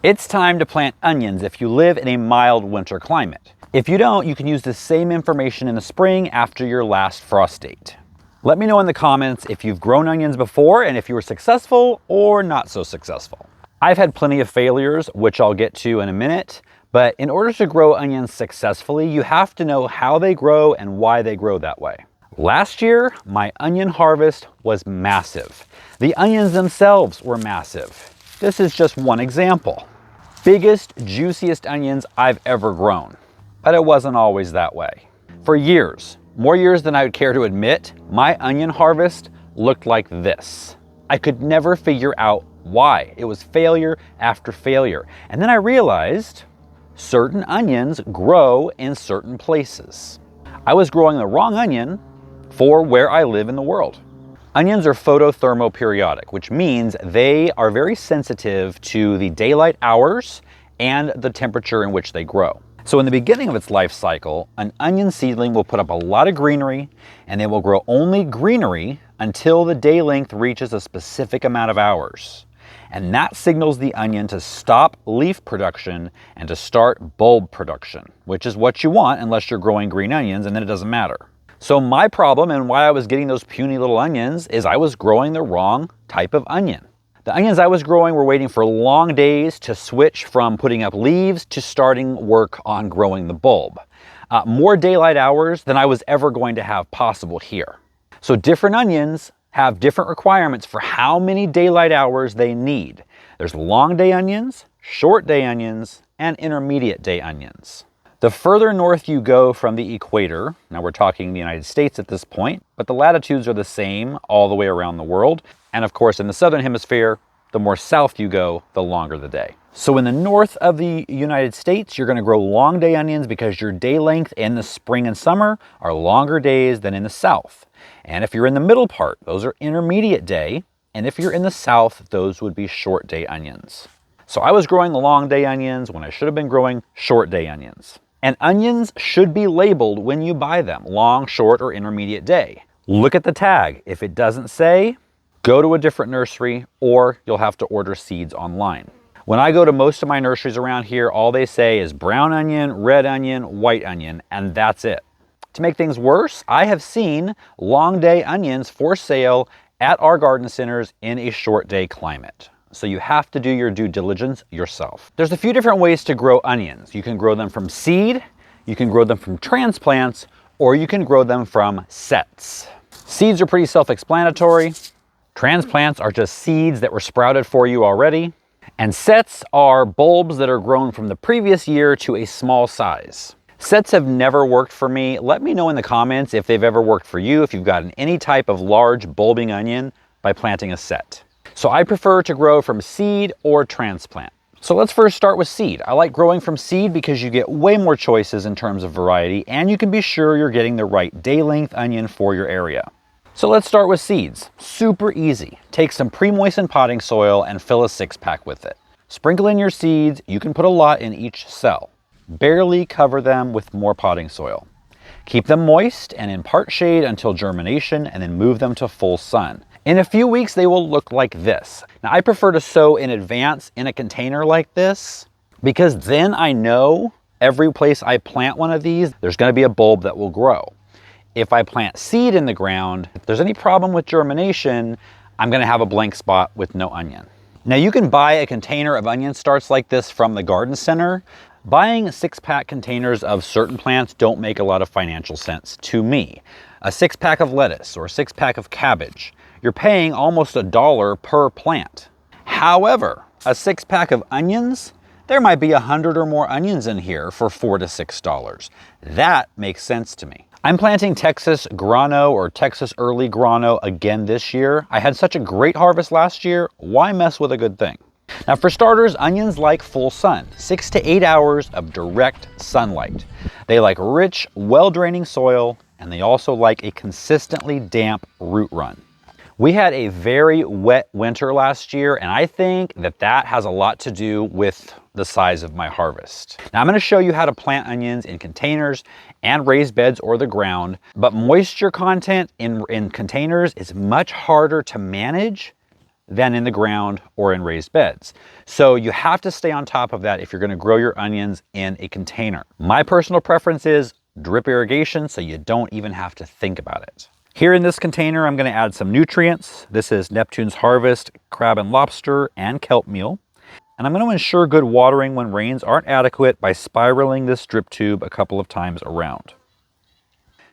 It's time to plant onions if you live in a mild winter climate. If you don't, you can use the same information in the spring after your last frost date. Let me know in the comments if you've grown onions before and if you were successful or not so successful. I've had plenty of failures, which I'll get to in a minute, but in order to grow onions successfully, you have to know how they grow and why they grow that way. Last year, my onion harvest was massive. The onions themselves were massive. This is just one example. Biggest, juiciest onions I've ever grown. But it wasn't always that way. For years, more years than I would care to admit, my onion harvest looked like this. I could never figure out why. It was failure after failure. And then I realized certain onions grow in certain places. I was growing the wrong onion for where I live in the world. Onions are photothermoperiodic, which means they are very sensitive to the daylight hours and the temperature in which they grow. So in the beginning of its life cycle, an onion seedling will put up a lot of greenery, and they will grow only greenery until the day length reaches a specific amount of hours. And that signals the onion to stop leaf production and to start bulb production, which is what you want unless you're growing green onions, and then it doesn't matter. So my problem and why I was getting those puny little onions is I was growing the wrong type of onion. The onions I was growing were waiting for long days to switch from putting up leaves to starting work on growing the bulb. More daylight hours than I was ever going to have possible here. So different onions have different requirements for how many daylight hours they need. There's long day onions, short day onions, and intermediate day onions. The further north you go from the equator, now we're talking the United States at this point, but the latitudes are the same all the way around the world. And of course, in the southern hemisphere, the more south you go, the longer the day. So in the north of the United States, you're going to grow long day onions because your day length in the spring and summer are longer days than in the south. And if you're in the middle part, those are intermediate day. And if you're in the south, those would be short day onions. So I was growing the long day onions when I should have been growing short day onions. And onions should be labeled when you buy them, long, short, or intermediate day. Look at the tag. If it doesn't say, go to a different nursery, or you'll have to order seeds online. When I go to most of my nurseries around here, all they say is brown onion, red onion, white onion, and that's it. To make things worse, I have seen long day onions for sale at our garden centers in a short day climate. So you have to do your due diligence yourself. There's a few different ways to grow onions. You can grow them from seed, you can grow them from transplants, or you can grow them from sets. Seeds are pretty self-explanatory. Transplants are just seeds that were sprouted for you already. And sets are bulbs that are grown from the previous year to a small size. Sets have never worked for me. Let me know in the comments if they've ever worked for you, if you've gotten any type of large bulbing onion by planting a set. So I prefer to grow from seed or transplant. So let's first start with seed. I like growing from seed because you get way more choices in terms of variety, and you can be sure you're getting the right day length onion for your area. So let's start with seeds. Super easy. Take some pre-moistened potting soil and fill a 6-pack with it. Sprinkle in your seeds. You can put a lot in each cell. Barely cover them with more potting soil. Keep them moist and in part shade until germination, and then move them to full sun. In a few weeks, they will look like this. Now, I prefer to sow in advance in a container like this because then I know every place I plant one of these, there's going to be a bulb that will grow. If I plant seed in the ground, if there's any problem with germination, I'm going to have a blank spot with no onion. Now, you can buy a container of onion starts like this from the garden center. Buying 6-pack containers of certain plants don't make a lot of financial sense to me. A 6-pack of lettuce or a 6-pack of cabbage, you're paying almost $1 per plant. However, a 6-pack of onions, there might be 100 or more onions in here for $4 to $6. That makes sense to me. I'm planting Texas Grano or Texas Early Grano again this year. I had such a great harvest last year, why mess with a good thing? Now for starters, onions like full sun, 6 to 8 hours of direct sunlight. They like rich, well-draining soil, and they also like a consistently damp root run. We had a very wet winter last year, and I think that has a lot to do with the size of my harvest. Now I'm going to show you how to plant onions in containers and raised beds or the ground, but moisture content in containers is much harder to manage than in the ground or in raised beds. So you have to stay on top of that if you're going to grow your onions in a container. My personal preference is drip irrigation, so you don't even have to think about it. Here in this container, I'm going to add some nutrients. This is Neptunes Harvest, crab and lobster, and kelp meal. And I'm going to ensure good watering when rains aren't adequate by spiraling this drip tube a couple of times around.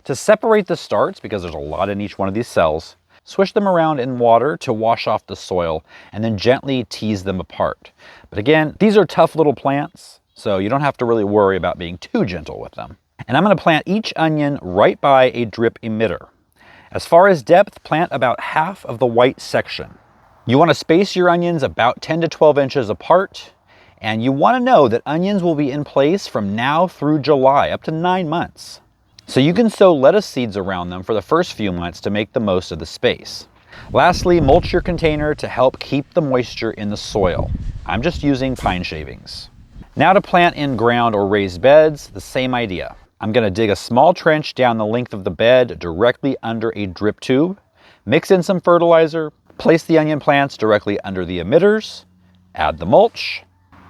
To separate the starts, because there's a lot in each one of these cells, swish them around in water to wash off the soil and then gently tease them apart. But again, these are tough little plants, so you don't have to really worry about being too gentle with them. And I'm going to plant each onion right by a drip emitter. As far as depth, plant about half of the white section. You want to space your onions about 10 to 12 inches apart, and you want to know that onions will be in place from now through July, up to 9 months. So you can sow lettuce seeds around them for the first few months to make the most of the space. Lastly, mulch your container to help keep the moisture in the soil. I'm just using pine shavings. Now to plant in ground or raised beds, the same idea. I'm going to dig a small trench down the length of the bed directly under a drip tube, mix in some fertilizer, place the onion plants directly under the emitters, add the mulch.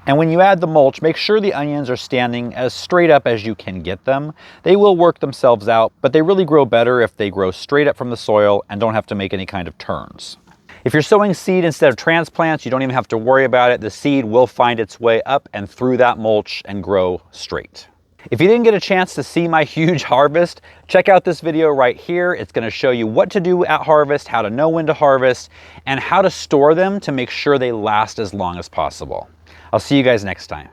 And when you add the mulch, make sure the onions are standing as straight up as you can get them. They will work themselves out, but they really grow better if they grow straight up from the soil and don't have to make any kind of turns. If you're sowing seed instead of transplants, you don't even have to worry about it. The seed will find its way up and through that mulch and grow straight. If you didn't get a chance to see my huge harvest, check out this video right here. It's going to show you what to do at harvest, how to know when to harvest, and how to store them to make sure they last as long as possible. I'll see you guys next time.